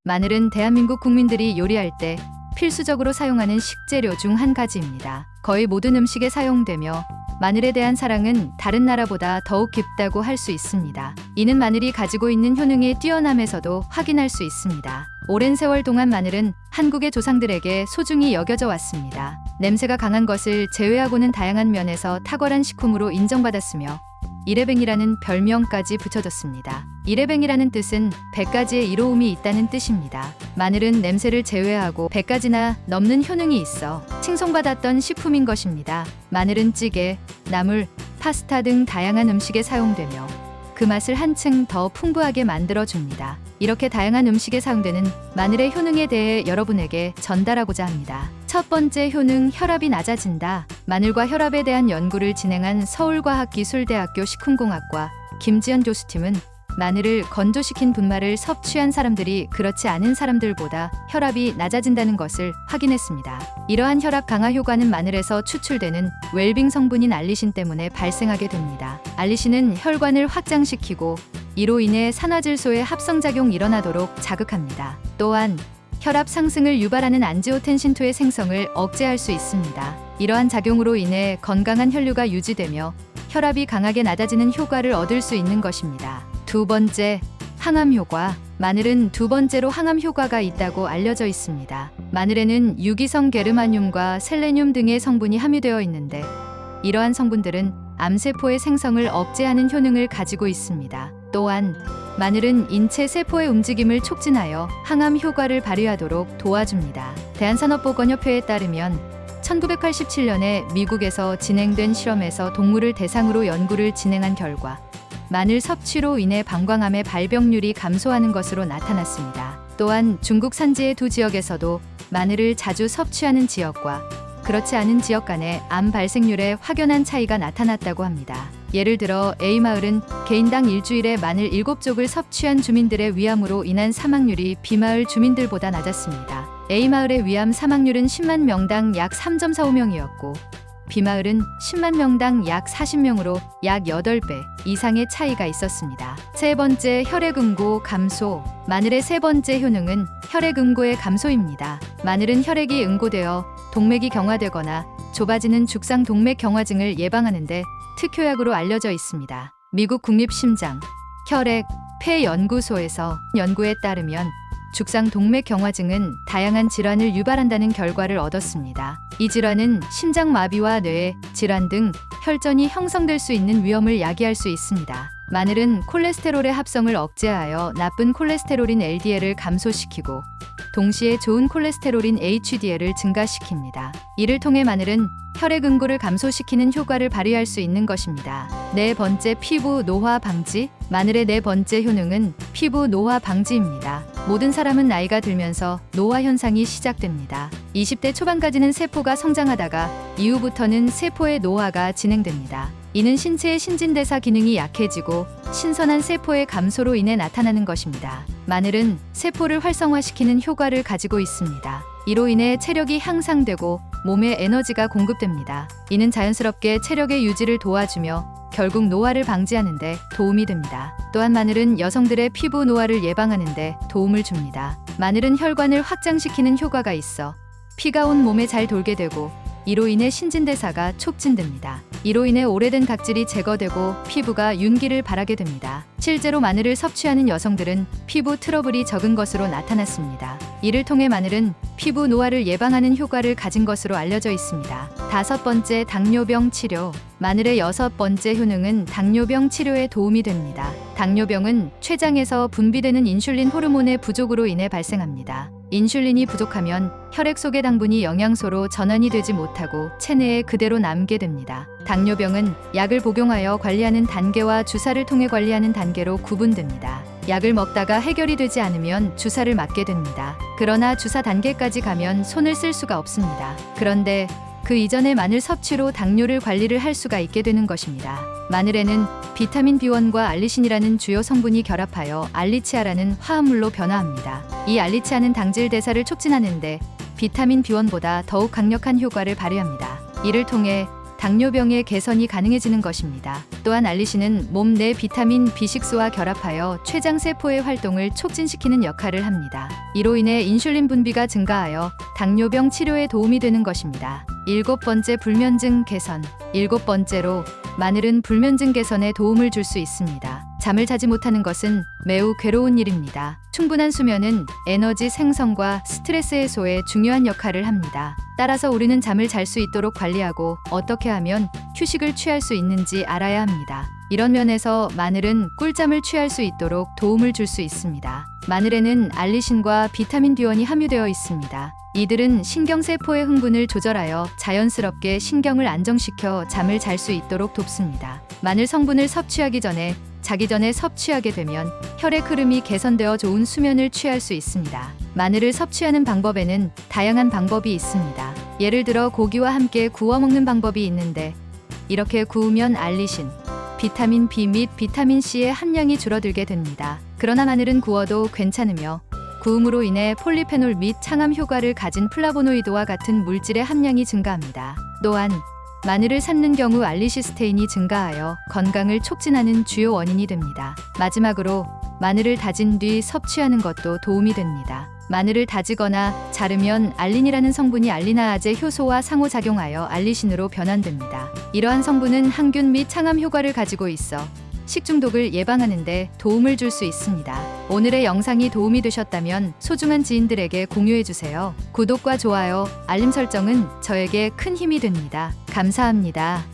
마늘은 대한민국 국민들이 요리할 때 필수적으로 사용하는 식재료 중 한 가지입니다. 거의 모든 음식에 사용되며 마늘에 대한 사랑은 다른 나라보다 더욱 깊다고 할 수 있습니다. 이는 마늘이 가지고 있는 효능의 뛰어남에서도 확인할 수 있습니다. 오랜 세월 동안 마늘은 한국의 조상들에게 소중히 여겨져 왔습니다. 냄새가 강한 것을 제외하고는 다양한 면에서 탁월한 식품으로 인정받았으며 일회뱅이라는 별명까지 붙여졌습니다. 일회뱅이라는 뜻은 100가지의 이로움이 있다는 뜻입니다. 마늘은 냄새를 제외하고 100가지나 넘는 효능이 있어 칭송받았던 식품인 것입니다. 마늘은 찌개, 나물, 파스타 등 다양한 음식에 사용되며 그 맛을 한층 더 풍부하게 만들어줍니다. 이렇게 다양한 음식에 사용되는 마늘의 효능에 대해 여러분에게 전달하고자 합니다. 첫 번째 효능, 혈압이 낮아진다. 마늘과 혈압에 대한 연구를 진행한 서울과학기술대학교 식품공학과 김지연 교수팀은 마늘을 건조시킨 분말을 섭취한 사람들이 그렇지 않은 사람들보다 혈압이 낮아진다는 것을 확인했습니다. 이러한 혈압 강화 효과는 마늘에서 추출되는 웰빙 성분인 알리신 때문에 발생하게 됩니다. 알리신은 혈관을 확장시키고 이로 인해 산화질소의 합성작용이 일어나도록 자극합니다. 또한 혈압 상승을 유발하는 안지오텐신2의 생성을 억제할 수 있습니다. 이러한 작용으로 인해 건강한 혈류가 유지되며 혈압이 강하게 낮아지는 효과를 얻을 수 있는 것입니다. 두 번째, 항암 효과. 마늘은 두 번째로 항암 효과가 있다고 알려져 있습니다. 마늘에는 유기성 게르마늄과 셀레늄 등의 성분이 함유되어 있는데 이러한 성분들은 암세포의 생성을 억제하는 효능을 가지고 있습니다. 또한 마늘은 인체 세포의 움직임을 촉진하여 항암 효과를 발휘하도록 도와줍니다. 대한산업보건협회에 따르면 1987년에 미국에서 진행된 실험에서 동물을 대상으로 연구를 진행한 결과 마늘 섭취로 인해 방광암의 발병률이 감소하는 것으로 나타났습니다. 또한 중국 산지의 두 지역에서도 마늘을 자주 섭취하는 지역과 그렇지 않은 지역 간의 암 발생률에 확연한 차이가 나타났다고 합니다. 예를 들어 A마을은 개인당 일주일에 마늘 7쪽을 섭취한 주민들의 위암으로 인한 사망률이 B마을 주민들보다 낮았습니다. A마을의 위암 사망률은 10만 명당 약 3.45명이었고 B마을은 10만 명당 약 40명으로 약 8배 이상의 차이가 있었습니다. 세 번째, 혈액응고 감소. 마늘의 세 번째 효능은 혈액응고의 감소입니다. 마늘은 혈액이 응고되어 동맥이 경화되거나 좁아지는 죽상 동맥 경화증을 예방하는데 특효약으로 알려져 있습니다. 미국 국립심장, 혈액, 폐 연구소에서 연구에 따르면 죽상 동맥 경화증은 다양한 질환을 유발한다는 결과를 얻었습니다. 이 질환은 심장마비와 뇌 질환 등 혈전이 형성될 수 있는 위험을 야기할 수 있습니다. 마늘은 콜레스테롤의 합성을 억제하여 나쁜 콜레스테롤인 LDL을 감소시키고 동시에 좋은 콜레스테롤인 HDL을 증가시킵니다. 이를 통해 마늘은 혈액 응고를 감소시키는 효과를 발휘할 수 있는 것입니다. 네 번째, 피부 노화 방지. 마늘의 네 번째 효능은 피부 노화 방지입니다. 모든 사람은 나이가 들면서 노화 현상이 시작됩니다. 20대 초반까지는 세포가 성장하다가 이후부터는 세포의 노화가 진행됩니다. 이는 신체의 신진대사 기능이 약해지고 신선한 세포의 감소로 인해 나타나는 것입니다. 마늘은 세포를 활성화시키는 효과를 가지고 있습니다. 이로 인해 체력이 향상되고 몸에 에너지가 공급됩니다. 이는 자연스럽게 체력의 유지를 도와주며 결국 노화를 방지하는 데 도움이 됩니다. 또한 마늘은 여성들의 피부 노화를 예방하는 데 도움을 줍니다. 마늘은 혈관을 확장시키는 효과가 있어 피가 온 몸에 잘 돌게 되고 이로 인해 신진대사가 촉진됩니다. 이로 인해 오래된 각질이 제거되고 피부가 윤기를 발하게 됩니다. 실제로 마늘을 섭취하는 여성들은 피부 트러블이 적은 것으로 나타났습니다. 이를 통해 마늘은 피부 노화를 예방하는 효과를 가진 것으로 알려져 있습니다. 다섯 번째, 당뇨병 치료. 마늘의 여섯 번째 효능은 당뇨병 치료에 도움이 됩니다. 당뇨병은 췌장에서 분비되는 인슐린 호르몬의 부족으로 인해 발생합니다. 인슐린이 부족하면 혈액 속의 당분이 영양소로 전환이 되지 못하고 체내에 그대로 남게 됩니다. 당뇨병은 약을 복용하여 관리하는 단계와 주사를 통해 관리하는 단계로 구분됩니다. 약을 먹다가 해결이 되지 않으면 주사를 맞게 됩니다. 그러나 주사 단계까지 가면 손을 쓸 수가 없습니다. 그런데 그 이전에 마늘 섭취로 당뇨를 관리를 할 수가 있게 되는 것입니다. 마늘에는 비타민 B1과 알리신이라는 주요 성분이 결합하여 알리치아라는 화합물로 변화합니다. 이 알리치아는 당질 대사를 촉진하는데 비타민 B1보다 더욱 강력한 효과를 발휘합니다. 이를 통해 당뇨병의 개선이 가능해지는 것입니다. 또한 알리신은 몸 내 비타민 B6와 결합하여 췌장세포의 활동을 촉진시키는 역할을 합니다. 이로 인해 인슐린 분비가 증가하여 당뇨병 치료에 도움이 되는 것입니다. 7번째, 불면증 개선. 7번째로, 마늘은 불면증 개선에 도움을 줄 수 있습니다. 잠을 자지 못하는 것은 매우 괴로운 일입니다. 충분한 수면은 에너지 생성과 스트레스 해소에 중요한 역할을 합니다. 따라서 우리는 잠을 잘 수 있도록 관리하고 어떻게 하면 휴식을 취할 수 있는지 알아야 합니다. 이런 면에서 마늘은 꿀잠을 취할 수 있도록 도움을 줄 수 있습니다. 마늘에는 알리신과 비타민 B1이 함유되어 있습니다. 이들은 신경세포의 흥분을 조절하여 자연스럽게 신경을 안정시켜 잠을 잘 수 있도록 돕습니다. 마늘 성분을 섭취하기 전에 자기 전에 섭취하게 되면 혈액 흐름이 개선되어 좋은 수면을 취할 수 있습니다. 마늘을 섭취하는 방법에는 다양한 방법이 있습니다. 예를 들어 고기와 함께 구워 먹는 방법이 있는데, 이렇게 구우면 알리신, 비타민 B 및 비타민 C의 함량이 줄어들게 됩니다. 그러나 마늘은 구워도 괜찮으며 구움으로 인해 폴리페놀 및 창암 효과를 가진 플라보노이드와 같은 물질의 함량이 증가합니다. 또한 마늘을 삶는 경우 알리시스테인이 증가하여 건강을 촉진하는 주요 원인이 됩니다. 마지막으로 마늘을 다진 뒤 섭취하는 것도 도움이 됩니다. 마늘을 다지거나 자르면 알린이라는 성분이 알리나아제 효소와 상호작용하여 알리신으로 변환됩니다. 이러한 성분은 항균 및 창암 효과를 가지고 있어 식중독을 예방하는 데 도움을 줄 수 있습니다. 오늘의 영상이 도움이 되셨다면 소중한 지인들에게 공유해주세요. 구독과 좋아요, 알림 설정은 저에게 큰 힘이 됩니다. 감사합니다.